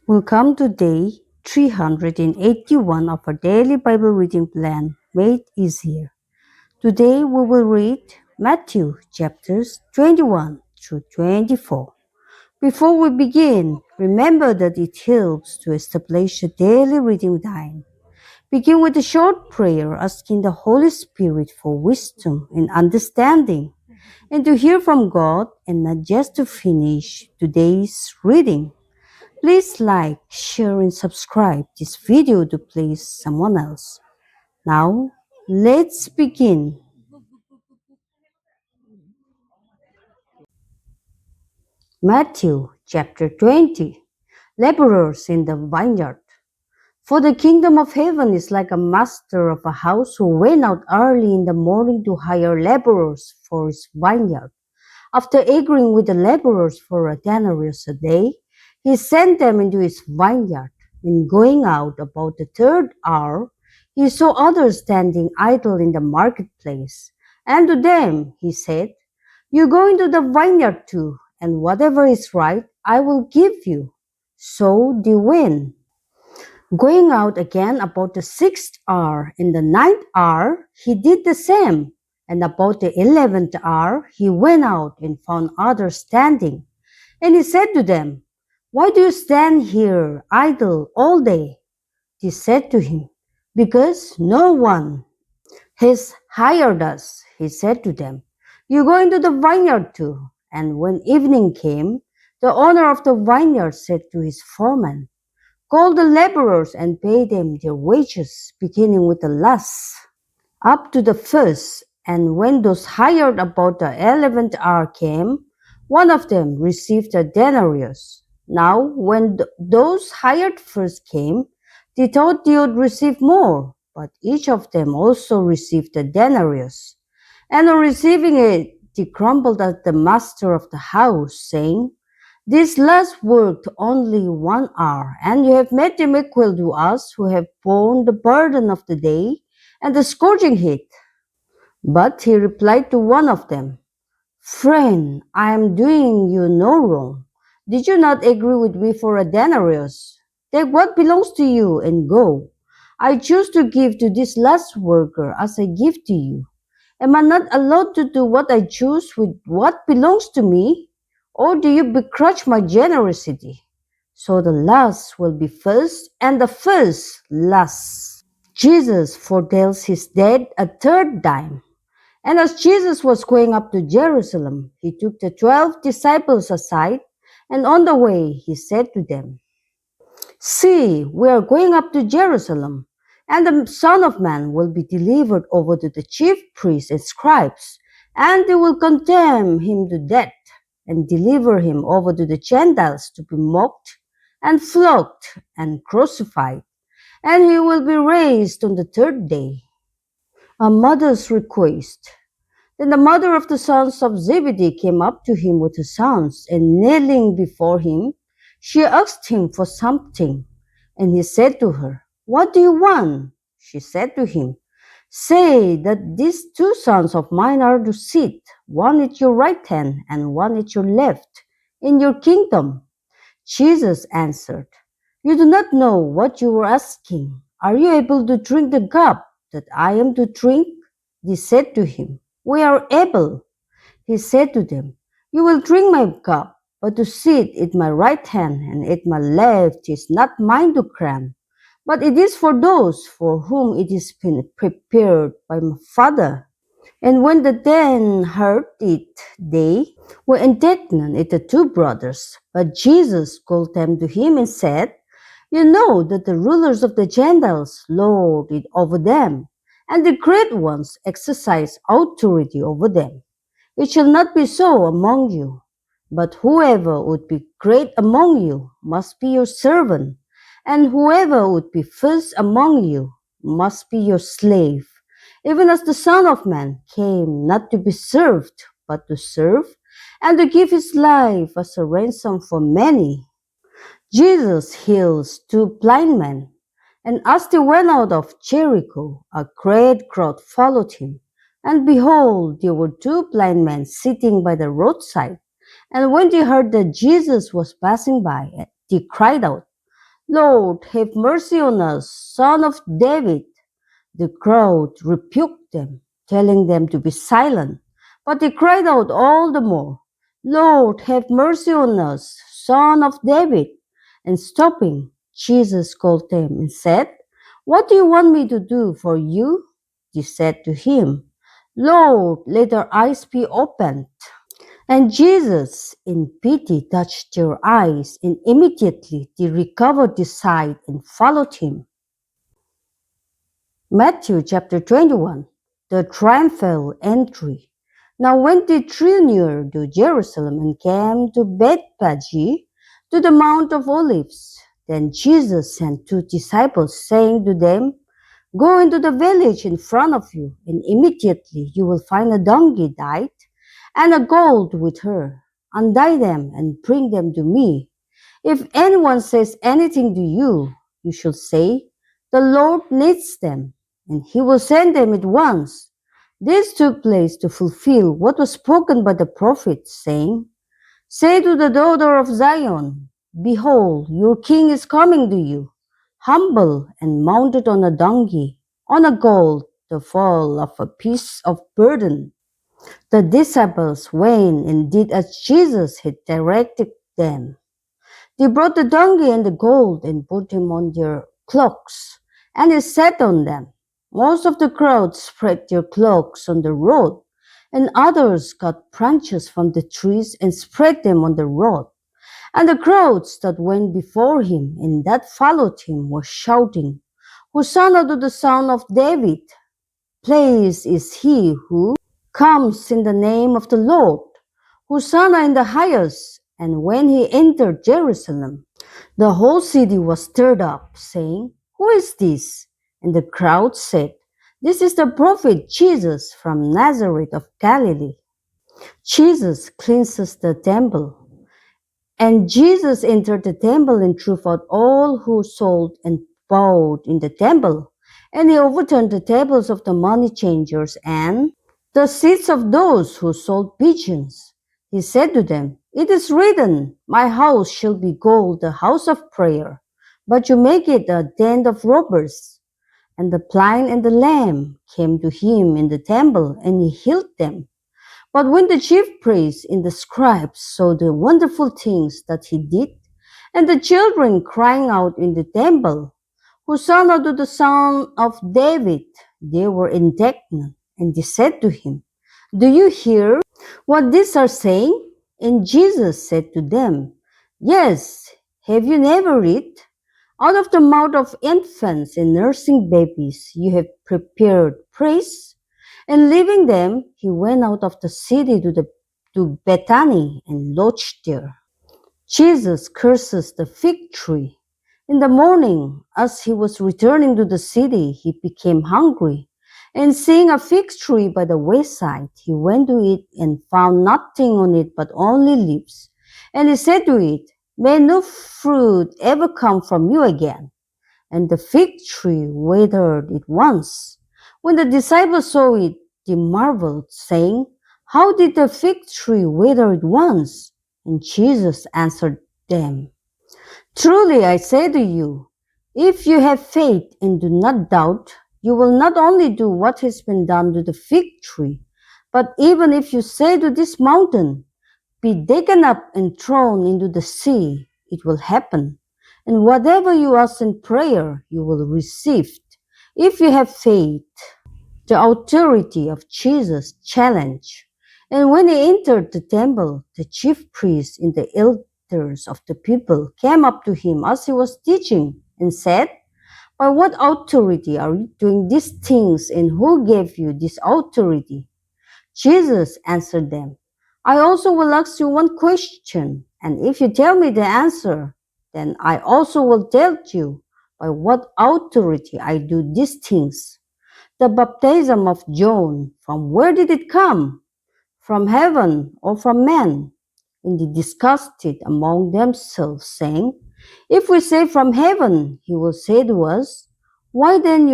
Welcome to day 381 of our daily Bible reading plan, Made Easier. Today we will read Matthew chapters 21 through 24. Before we begin, remember that it helps to establish a daily reading time. Begin with a short prayer asking the Holy Spirit for wisdom and understanding, and to hear from God and not just to finish today's reading. Please like, share, and subscribe this video to please someone else. Now, let's begin. Matthew chapter 20. Laborers in the vineyard. For the kingdom of heaven is like a master of a house who went out early in the morning to hire laborers for his vineyard. After agreeing with the laborers for a denarius a day, he sent them into his vineyard. And going out about the third hour, he saw others standing idle in the marketplace. And to them he said, "You go into the vineyard too, and whatever is right I will give you." So they went. Going out again about the sixth hour, in the ninth hour, he did the same. And about the 11th hour, he went out and found others standing. And he said to them, "Why do you stand here idle all day?" They said to him, "Because no one has hired us." He said to them, "You go into the vineyard too." And when evening came, the owner of the vineyard said to his foreman, "Call the laborers and pay them their wages, beginning with the last up to the first." And when those hired about the 11th hour came, one of them received a denarius. Now, when those hired first came, they thought they would receive more, but each of them also received a denarius. And on receiving it, they grumbled at the master of the house, saying, "This last worked only 1 hour, and you have made them equal to us who have borne the burden of the day and the scorching heat." But he replied to one of them, "Friend, I am doing you no wrong. Did you not agree with me for a denarius? Take what belongs to you and go. I choose to give to this last worker as I give to you. Am I not allowed to do what I choose with what belongs to me? Or do you begrudge my generosity? So the last will be first, and the first last." Jesus foretells his death a third time. And as Jesus was going up to Jerusalem, he took the 12 disciples aside, and on the way he said to them, "See, we are going up to Jerusalem, and the Son of Man will be delivered over to the chief priests and scribes, and they will condemn him to death, and deliver him over to the Gentiles to be mocked, and flogged, and crucified, and he will be raised on the third day." A mother's request. Then the mother of the sons of Zebedee came up to him with her sons, and kneeling before him, she asked him for something. And he said to her, "What do you want?" She said to him, "Say that these two sons of mine are to sit, one at your right hand and one at your left, in your kingdom." Jesus answered, "You do not know what you are asking. Are you able to drink the cup that I am to drink?" They said to him, "We are able." He said to them, "You will drink my cup, but to sit at my right hand and at my left is not mine to grant, but it is for those for whom it is been prepared by my Father." And when the ten heard it, they were indignant at the two brothers. But Jesus called them to him and said, "You know that the rulers of the Gentiles lord it over them, and the great ones exercise authority over them. It shall not be so among you, but whoever would be great among you must be your servant, and whoever would be first among you must be your slave, even as the Son of Man came not to be served, but to serve, and to give his life as a ransom for many." Jesus heals two blind men. And as they went out of Jericho, a great crowd followed him. And behold, there were two blind men sitting by the roadside. And when they heard that Jesus was passing by, they cried out, Lord, have mercy on us, Son of David. The crowd rebuked them, telling them to be silent. But they cried out all the more, Lord, have mercy on us, Son of David. And stopping, Jesus called them and said, What do you want me to do for you? They said to him, Lord, let our eyes be opened. And Jesus, in pity, touched their eyes, and immediately they recovered the sight and followed him. Matthew chapter 21, the triumphal entry. Now when they drew near to Jerusalem and came to Bethphage, to the Mount of Olives, then Jesus sent two disciples, saying to them, Go into the village in front of you, and immediately you will find a donkey tied, and a colt with her. Untie them and bring them to me. If anyone says anything to you, you should say, The Lord needs them, and he will send them at once. This took place to fulfill what was spoken by the prophet, saying, Say to the daughter of Zion, Behold, your king is coming to you, humble and mounted on a donkey, on a colt, the foal of a beast of burden. The disciples went and did as Jesus had directed them. They brought the donkey and the colt and put him on their cloaks, and he sat on them. Most of the crowd spread their cloaks on the road, and others cut branches from the trees and spread them on the road. And the crowds that went before him and that followed him were shouting, Hosanna to the Son of David! Blessed is he who comes in the name of the Lord! Hosanna in the highest! And when he entered Jerusalem, the whole city was stirred up, saying, Who is this? And the crowd said, This is the prophet Jesus from Nazareth of Galilee. Jesus cleanses the temple. And Jesus entered the temple and drove out all who sold and bought in the temple. And he overturned the tables of the money changers and the seats of those who sold pigeons. He said to them, It is written, My house shall be called the house of prayer, but you make it a den of robbers. And the blind and the lame came to him in the temple, and he healed them. But when the chief priests and the scribes saw the wonderful things that he did, and the children crying out in the temple, Hosanna to the Son of David, they were indignant, and they said to him, Do you hear what these are saying? And Jesus said to them, Yes, have you never read? Out of the mouth of infants and nursing babies you have prepared praise. And leaving them, he went out of the city to Bethany and lodged there. Jesus curses the fig tree. In the morning, as he was returning to the city, he became hungry. And seeing a fig tree by the wayside, he went to it and found nothing on it but only leaves. And he said to it, May no fruit ever come from you again. And the fig tree withered at once. When the disciples saw it, they marveled, saying, How did the fig tree wither at once? And Jesus answered them, Truly I say to you, if you have faith and do not doubt, you will not only do what has been done to the fig tree, but even if you say to this mountain, Be taken up and thrown into the sea, it will happen. And whatever you ask in prayer, you will receive, if you have faith. The authority of Jesus challenged. And when he entered the temple, the chief priests and the elders of the people came up to him as he was teaching and said, By what authority are you doing these things, and who gave you this authority? Jesus answered them, I also will ask you one question, and if you tell me the answer, then I also will tell you by what authority I do these things. The baptism of John, from where did it come? From heaven or from men? And they discussed it among themselves, saying, If we say from heaven, he will say to us, Why then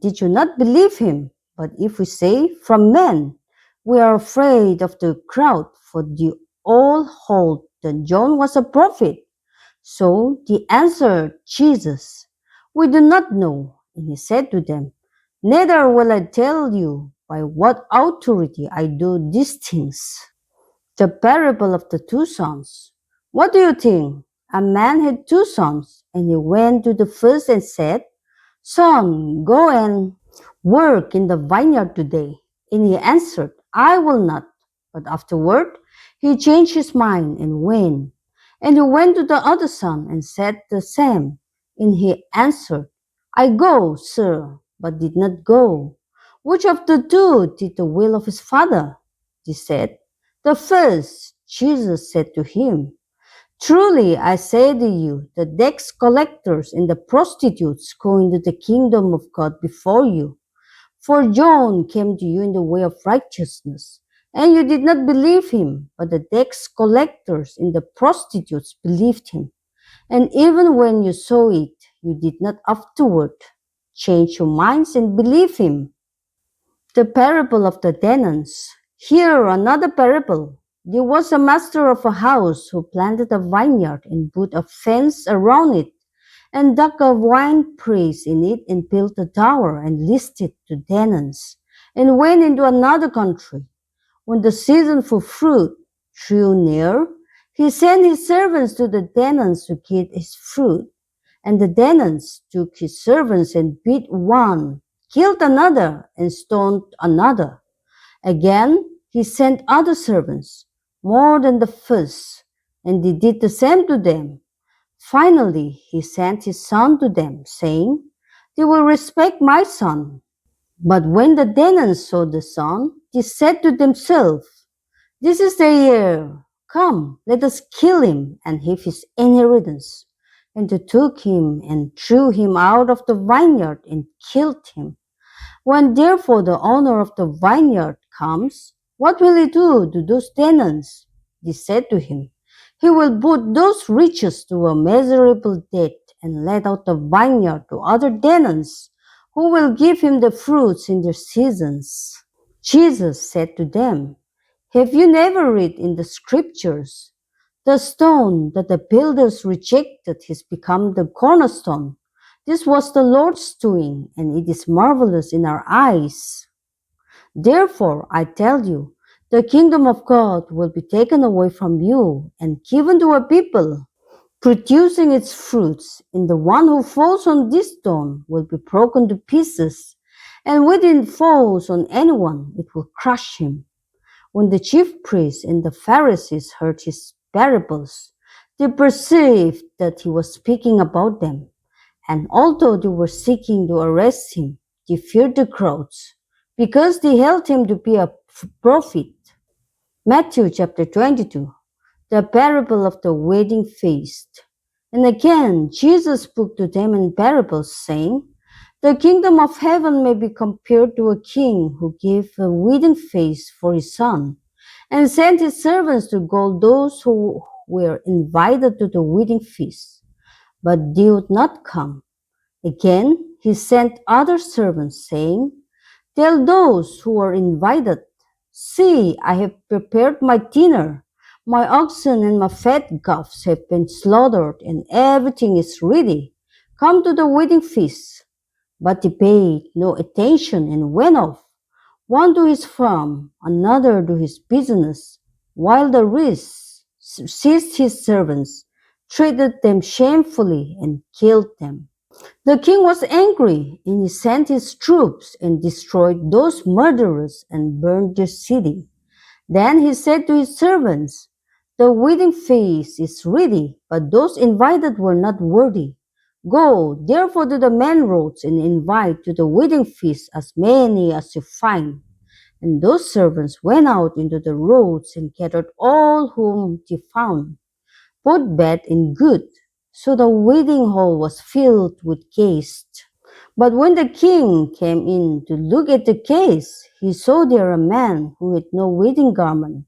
did you not believe him? But if we say from men, we are afraid of the crowd, for they all hold that John was a prophet. So they answered Jesus, "We do not know." And he said to them, "Neither will I tell you by what authority I do these things." The parable of the two sons. What do you think? A man had two sons, and he went to the first and said, "Son, go and work in the vineyard today." And he answered, "I will not." But afterward he changed his mind and went. And he went to the other son and said the same. And he answered, "I go, sir," but did not go. Which of the two did the will of his father? He said, "The first." Jesus said to him, "Truly I say to you, the tax collectors and the prostitutes go into the kingdom of God before you. For John came to you in the way of righteousness, and you did not believe him, but the tax collectors and the prostitutes believed him. And even when you saw it, you did not afterward change your minds and believe him." The parable of the tenants. Here another parable. There was a master of a house who planted a vineyard and put a fence around it and dug a wine press in it and built a tower and leased it to tenants and went into another country. When the season for fruit drew near, he sent his servants to the tenants to get his fruit. And the tenants took his servants and beat one, killed another, and stoned another. Again, he sent other servants, more than the first, and they did the same to them. Finally, he sent his son to them, saying, "They will respect my son." But when the tenants saw the son, they said to themselves, "This is the heir. Come, let us kill him and have his inheritance." And they took him and threw him out of the vineyard and killed him. When therefore the owner of the vineyard comes, what will he do to those tenants? They said to him, "He will put those riches to a miserable debt and let out the vineyard to other tenants, who will give him the fruits in their seasons." Jesus said to them, "Have you never read in the scriptures, 'The stone that the builders rejected has become the cornerstone'? This was the Lord's doing, and it is marvelous in our eyes. Therefore, I tell you, the kingdom of God will be taken away from you and given to a people producing its fruits, and the one who falls on this stone will be broken to pieces, and when it falls on anyone, it will crush him." When the chief priests and the Pharisees heard his parables, they perceived that he was speaking about them. And although they were seeking to arrest him, they feared the crowds, because they held him to be a prophet. Matthew chapter 22, the parable of the wedding feast. And again, Jesus spoke to them in parables, saying, "The kingdom of heaven may be compared to a king who gave a wedding feast for his son, and sent his servants to call those who were invited to the wedding feast. But they would not come. Again, he sent other servants, saying, 'Tell those who are invited, see, I have prepared my dinner. My oxen and my fat calves have been slaughtered, and everything is ready. Come to the wedding feast.' But they paid no attention and went off, one to his farm, another to his business, while the rest seized his servants, treated them shamefully, and killed them. The king was angry, and he sent his troops and destroyed those murderers and burned their city. Then he said to his servants, 'The wedding feast is ready, but those invited were not worthy. Go, therefore, to the main roads and invite to the wedding feast as many as you find.' And those servants went out into the roads and gathered all whom they found, both bad and good. So the wedding hall was filled with guests. But when the king came in to look at the guests, he saw there a man who had no wedding garment.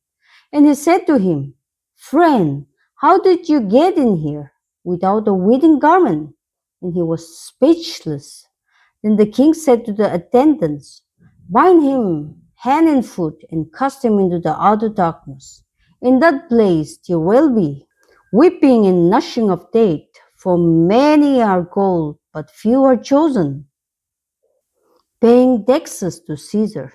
And he said to him, 'Friend, how did you get in here without a wedding garment?' And he was speechless. Then the king said to the attendants, 'Bind him hand and foot and cast him into the outer darkness. In that place there will be weeping and gnashing of teeth, for many are called, but few are chosen. Paying taxes to Caesar.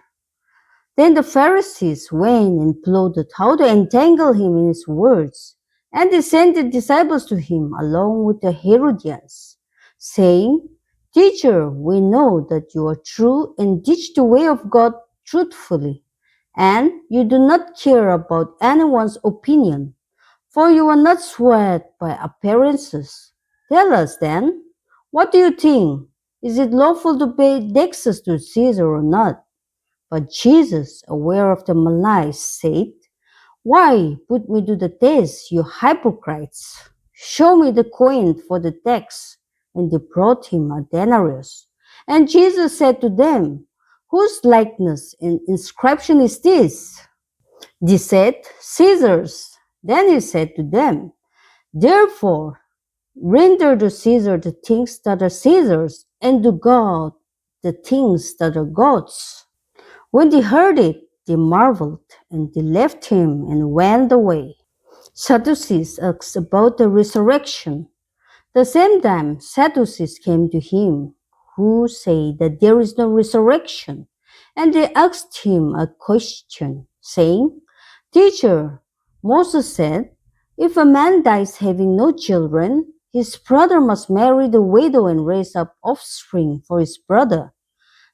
Then the Pharisees went and plotted how to entangle him in his words, and they sent the disciples to him along with the Herodians, saying, Teacher, we know that you are true and teach the way of God truthfully, and you do not care about anyone's opinion, for you are not swayed by appearances. Tell us then, what do you think? Is it lawful to pay taxes to Caesar or not? But Jesus, aware of the malice, said, Why put me to the test, you hypocrites? Show me the coin for the tax. And they brought him a denarius. And Jesus said to them, Whose likeness and inscription is this? They said, Caesar's. Then he said to them, Therefore, render to Caesar the things that are Caesar's, and to God the things that are God's. When they heard it, they marveled, and they left him and went away. Sadducees asked about the resurrection. The same time, Sadducees came to him, who say that there is no resurrection. And they asked him a question, saying, Teacher, Moses said, if a man dies having no children, his brother must marry the widow and raise up offspring for his brother.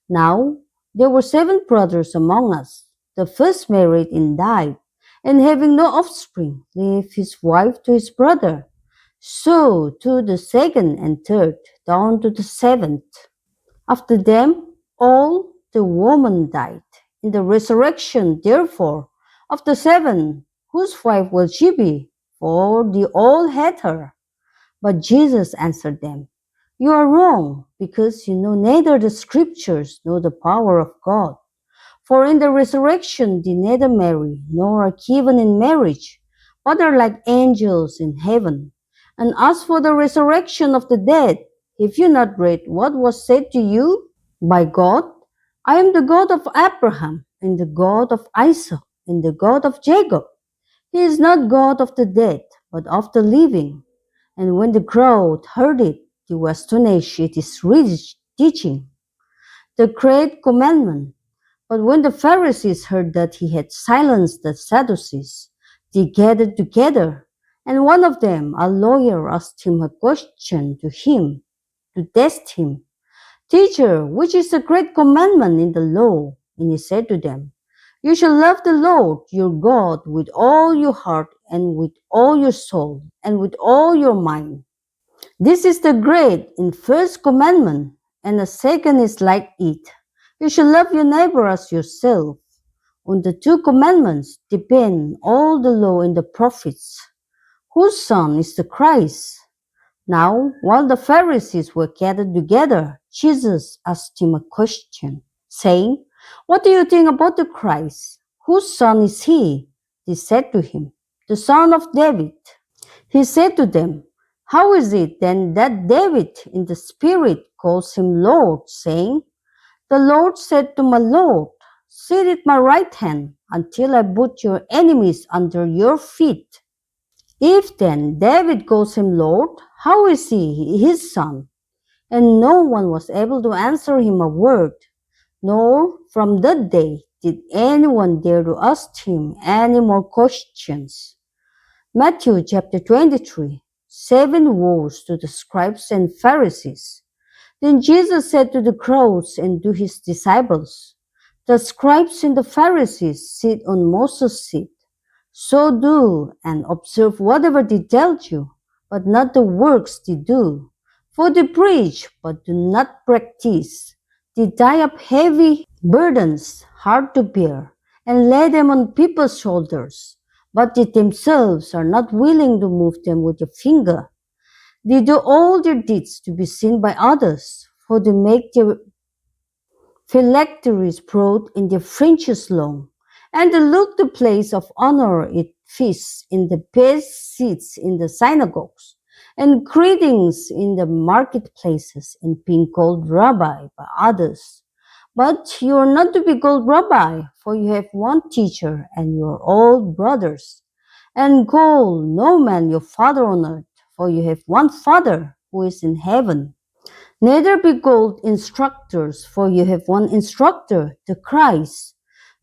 Now there were 7 brothers among us. The first married and died, and having no offspring, left his wife to his brother. So to the second and third, down to the seventh. After them, all the women died. In the resurrection, therefore, of the 7, whose wife will she be? For they all had her. But Jesus answered them, You are wrong, because you know neither the scriptures nor the power of God. For in the resurrection they neither marry nor are given in marriage, but are like angels in heaven. And as for the resurrection of the dead, have you not read what was said to you by God? I am the God of Abraham, and the God of Isaac, and the God of Jacob. He is not God of the dead, but of the living. And when the crowd heard it, they were astonished at his rich teaching, the great commandment. But when the Pharisees heard that he had silenced the Sadducees, they gathered together, and one of them, a lawyer, asked him a question to test him. Teacher, which is the great commandment in the law? And he said to them, You shall love the Lord your God with all your heart and with all your soul and with all your mind. This is the great and first commandment, and the second is like it. You shall love your neighbor as yourself. On the 2 commandments depend all the law and the prophets. Whose son is the Christ? Now, while the Pharisees were gathered together, Jesus asked him a question, saying, What do you think about the Christ? Whose son is he? They said to him, The son of David. He said to them, How is it then that David in the Spirit calls him Lord, saying, The Lord said to my Lord, Sit at my right hand until I put your enemies under your feet. If then David calls him Lord, how is he his son? And no one was able to answer him a word, nor from that day did anyone dare to ask him any more questions. Matthew chapter 23, 7 woes to the scribes and Pharisees. Then Jesus said to the crowds and to his disciples, The scribes and the Pharisees sit on Moses' seat. So do and observe whatever they tell you, but not the works they do. For they preach, but do not practice. They tie up heavy burdens, hard to bear, and lay them on people's shoulders, but they themselves are not willing to move them with a finger. They do all their deeds to be seen by others, for they make their phylacteries broad and their fringes long, and they look the place of honor at feasts in the best seats in the synagogues, and greetings in the marketplaces, and being called rabbi by others. But you are not to be called rabbi, for you have one teacher, and you are all brothers. And call no man your father on earth, for you have one Father who is in heaven. Neither be called instructors, for you have one instructor, the Christ.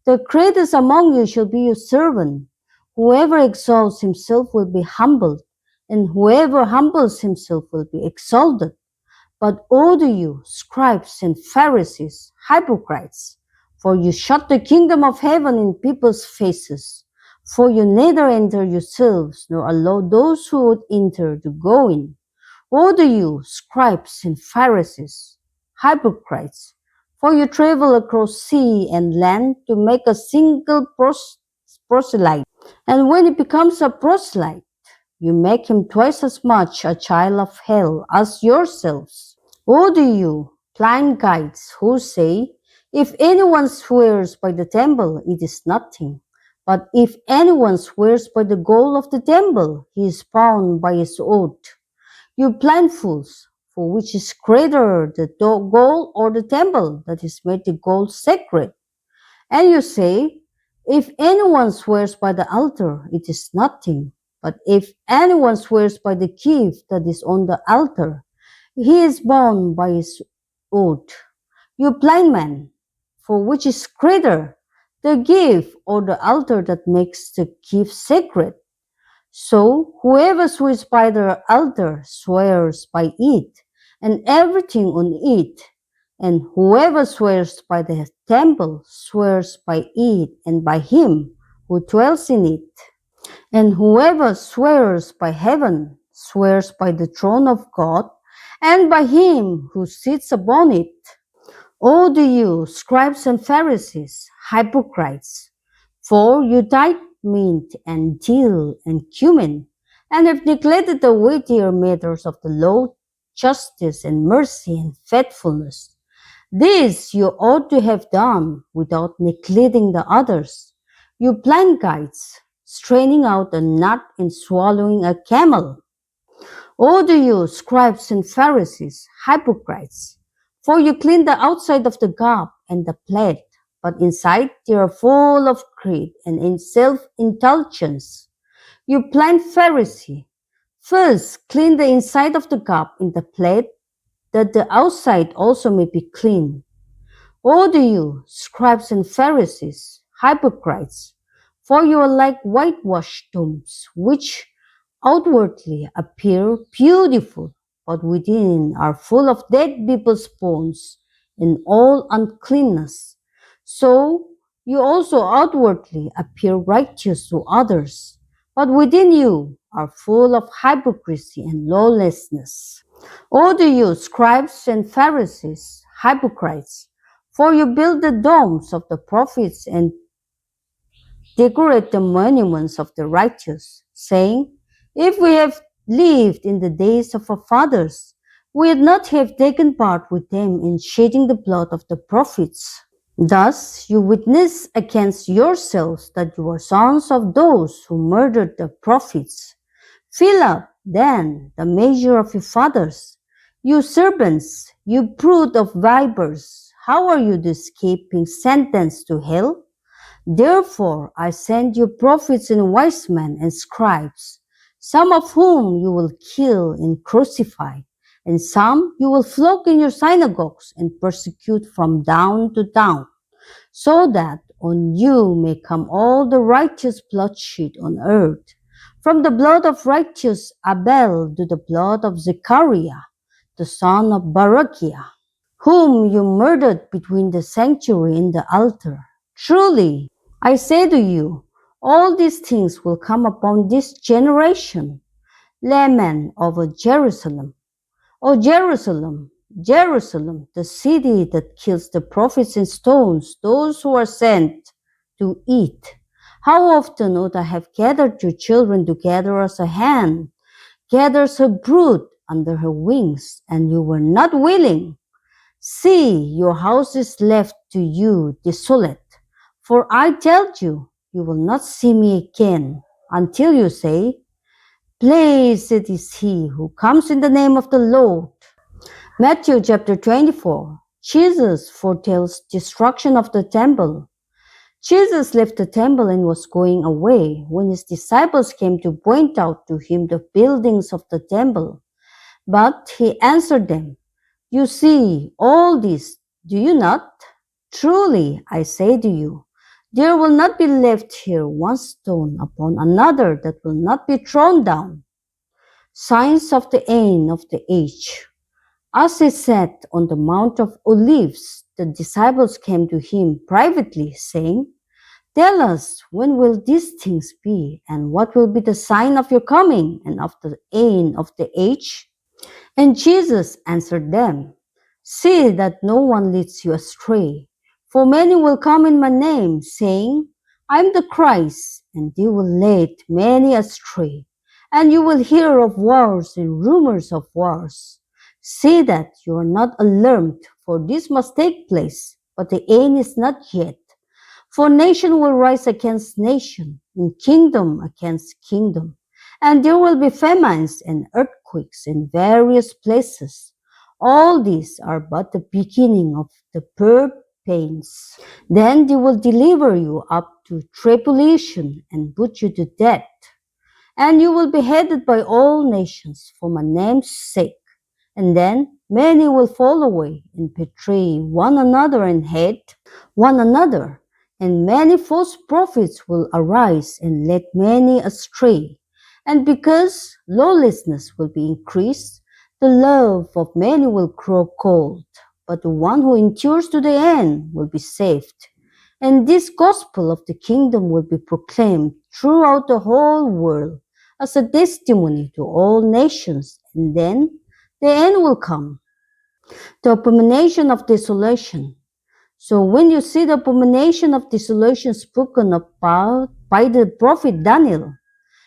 The greatest among you shall be your servant. Whoever exalts himself will be humbled, and whoever humbles himself will be exalted. But woe to you, scribes and Pharisees, hypocrites, for you shut the kingdom of heaven in people's faces. For you neither enter yourselves, nor allow those who would enter to go in. Woe to you, scribes and Pharisees, hypocrites, for you travel across sea and land to make a single proselyte. And when he becomes a proselyte, you make him twice as much a child of hell as yourselves. Woe to you, blind guides, who say, if anyone swears by the temple, it is nothing. But if anyone swears by the gold of the temple, he is bound by his oath. You blind fools, for which is greater, the gold or the temple that is made the gold sacred? And you say, if anyone swears by the altar, it is nothing. But if anyone swears by the gift that is on the altar, he is bound by his oath. You blind man, for which is greater, the gift or the altar that makes the gift sacred? So whoever swears by the altar swears by it, and everything on it. And whoever swears by the temple swears by it and by him who dwells in it. And whoever swears by heaven swears by the throne of God and by him who sits upon it. O to you, scribes and Pharisees, hypocrites! For you tithe mint and dill and cumin, and have neglected the weightier matters of the law, justice and mercy and faithfulness. This you ought to have done without neglecting the others. You blind guides, straining out a gnat and swallowing a camel. Woe to you, scribes and Pharisees, hypocrites! For you clean the outside of the cup and the plate, but inside they are full of greed and in self-indulgence. You blind Pharisee! First clean the inside of the cup and the plate, that the outside also may be clean. Woe to you, scribes and Pharisees, hypocrites! For you are like whitewashed tombs, which outwardly appear beautiful, but within are full of dead people's bones and all uncleanness. So you also outwardly appear righteous to others, but within you are full of hypocrisy and lawlessness. Woe to you, scribes and Pharisees, hypocrites! For you build the domes of the prophets and decorate the monuments of the righteous, saying, if we have lived in the days of our fathers, we would not have taken part with them in shedding the blood of the prophets. Thus you witness against yourselves that you are sons of those who murdered the prophets. Fill up, then, the measure of your fathers. You serpents, you brood of vipers, how are you escaping sentence to hell? Therefore I send you prophets and wise men and scribes, some of whom you will kill and crucify, and some you will flog in your synagogues and persecute from town to town, so that on you may come all the righteous bloodshed on earth, from the blood of righteous Abel to the blood of Zechariah, the son of Barachiah, whom you murdered between the sanctuary and the altar. Truly, I say to you, all these things will come upon this generation. Lament over Jerusalem. O Jerusalem, Jerusalem, the city that kills the prophets and stones those who are sent to eat. How often would I have gathered your children together as a hen gathers her brood under her wings, and you were not willing. See, your house is left to you desolate. For I tell you, you will not see me again until you say, blessed is he who comes in the name of the Lord. Matthew chapter 24. Jesus foretells destruction of the temple. Jesus left the temple and was going away when his disciples came to point out to him the buildings of the temple. But he answered them, "You see all this, do you not? Truly, I say to you, there will not be left here one stone upon another that will not be thrown down." Signs of the end of the age. As he sat on the Mount of Olives, the disciples came to him privately, saying, "Tell us, when will these things be, and what will be the sign of your coming and of the end of the age?" And Jesus answered them, "See that no one leads you astray. For many will come in my name, saying, 'I am the Christ,' and they will lead many astray. And you will hear of wars and rumors of wars. See that you are not alarmed, for this must take place, but the end is not yet. For nation will rise against nation, and kingdom against kingdom. And there will be famines and earthquakes in various places. All these are but the beginning of the birth pains. Then they will deliver you up to tribulation and put you to death. And you will be hated by all nations for my name's sake. And then many will fall away and betray one another and hate one another. And many false prophets will arise and lead many astray. And because lawlessness will be increased, the love of many will grow cold. But the one who endures to the end will be saved. And this gospel of the kingdom will be proclaimed throughout the whole world as a testimony to all nations. And then the end will come. The abomination of desolation. So when you see the abomination of desolation spoken about by the prophet Daniel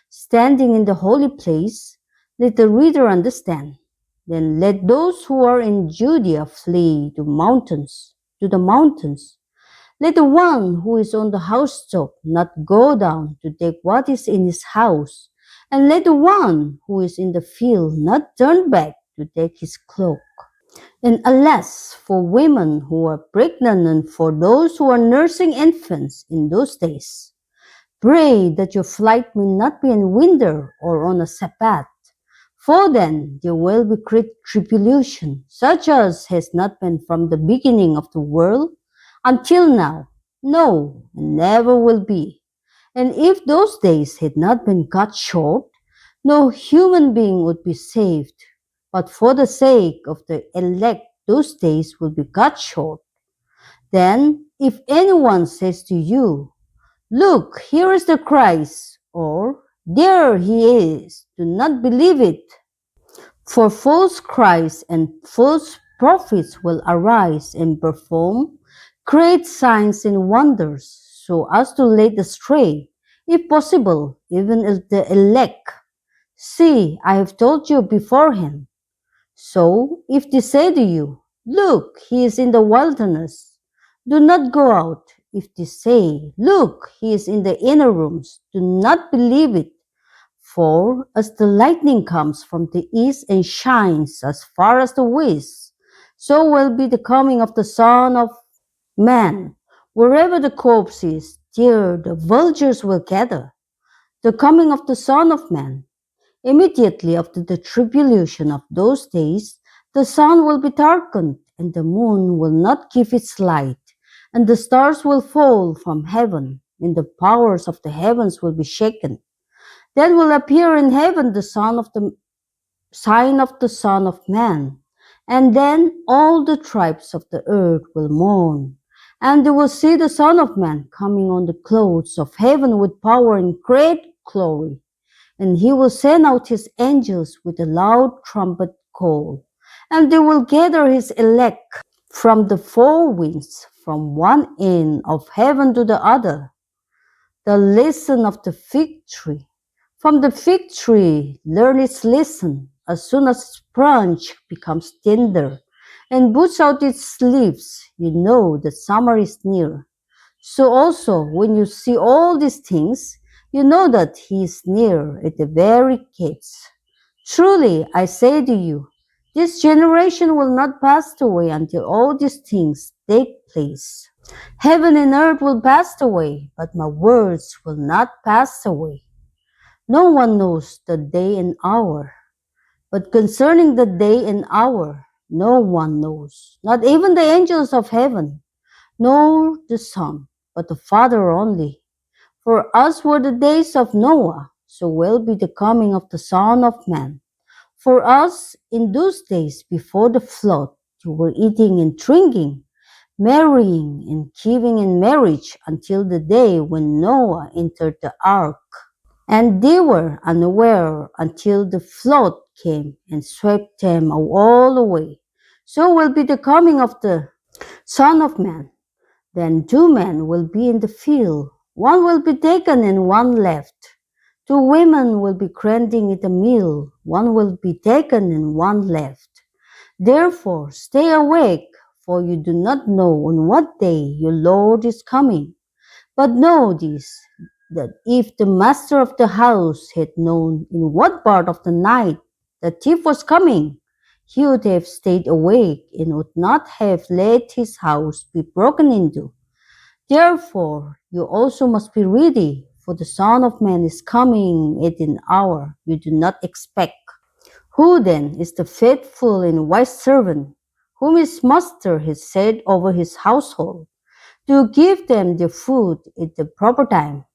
standing in the holy place, let the reader understand. Then let those who are in Judea flee to the mountains. Let the one who is on the housetop not go down to take what is in his house, and let the one who is in the field not turn back to take his cloak. And alas, for women who are pregnant and for those who are nursing infants in those days. Pray that your flight may not be in winter or on a Sabbath, for then there will be great tribulation, such as has not been from the beginning of the world until now, no, and never will be. And if those days had not been cut short, no human being would be saved. But for the sake of the elect, those days will be cut short. Then, if anyone says to you, "Look, here is the Christ," or "There he is," do not believe it. For false Christs and false prophets will arise and perform great signs and wonders, so as to lead astray, if possible, even the elect. See, I have told you beforehand. So, if they say to you, "Look, he is in the wilderness," do not go out. If they say, "Look, he is in the inner rooms," do not believe it. For as the lightning comes from the east and shines as far as the west, so will be the coming of the Son of Man. Wherever the corpse is, there the vultures will gather. The coming of the Son of Man. Immediately after the tribulation of those days, the sun will be darkened, and the moon will not give its light, and the stars will fall from heaven, and the powers of the heavens will be shaken. Then will appear in heaven the sign of the Son of Man, and then all the tribes of the earth will mourn, and they will see the Son of Man coming on the clouds of heaven with power and great glory. And he will send out his angels with a loud trumpet call, and they will gather his elect from the four winds, from one end of heaven to the other. The lesson of the fig tree. From the fig tree, learn its lesson. As soon as its branch becomes tender and puts out its leaves, you know that summer is near. So also, when you see all these things, you know that he is near at the very gates. Truly, I say to you, this generation will not pass away until all these things take place. Heaven and earth will pass away, but my words will not pass away. No one knows the day and hour, but concerning the day and hour, no one knows, not even the angels of heaven, nor the Son, but the Father only. For us were the days of Noah, so will be the coming of the Son of Man. For us, in those days before the flood, you were eating and drinking, marrying and giving in marriage until the day when Noah entered the ark. And they were unaware until the flood came and swept them all away. So will be the coming of the Son of Man. Then 2 men will be in the field, one will be taken and one left. 2 women will be grinding at the mill, one will be taken and one left. Therefore stay awake, for you do not know on what day your Lord is coming. But know this, that if the master of the house had known in what part of the night the thief was coming, he would have stayed awake and would not have let his house be broken into. Therefore, you also must be ready, for the Son of Man is coming at an hour you do not expect. Who then is the faithful and wise servant, whom his master has set over his household, to give them their food at the proper time?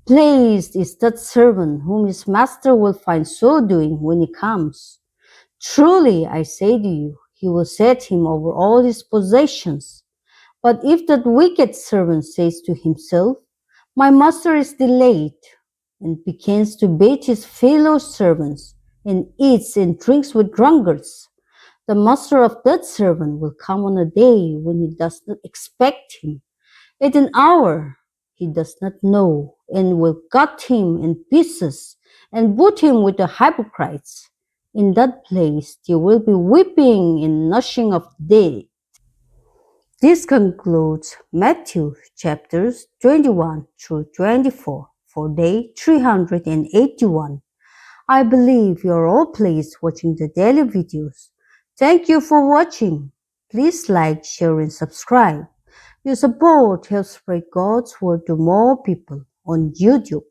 Blessed is that servant whom his master will find so doing when he comes. Truly, I say to you, he will set him over all his possessions. But if that wicked servant says to himself, my master is delayed, and begins to beat his fellow servants, and eats and drinks with drunkards, the master of that servant will come on a day when he does not expect him, at an hour he does not know, and will cut him in pieces, and put him with the hypocrites. In that place there will be weeping and gnashing of teeth. This concludes Matthew chapters 21 through 24 for day 381. I believe you are all pleased watching the daily videos. Thank you for watching. Please like, share, and subscribe. Your support helps spread God's word to more people on YouTube.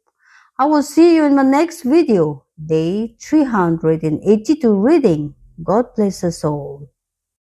I will see you in my next video, day 382 reading. God bless us all.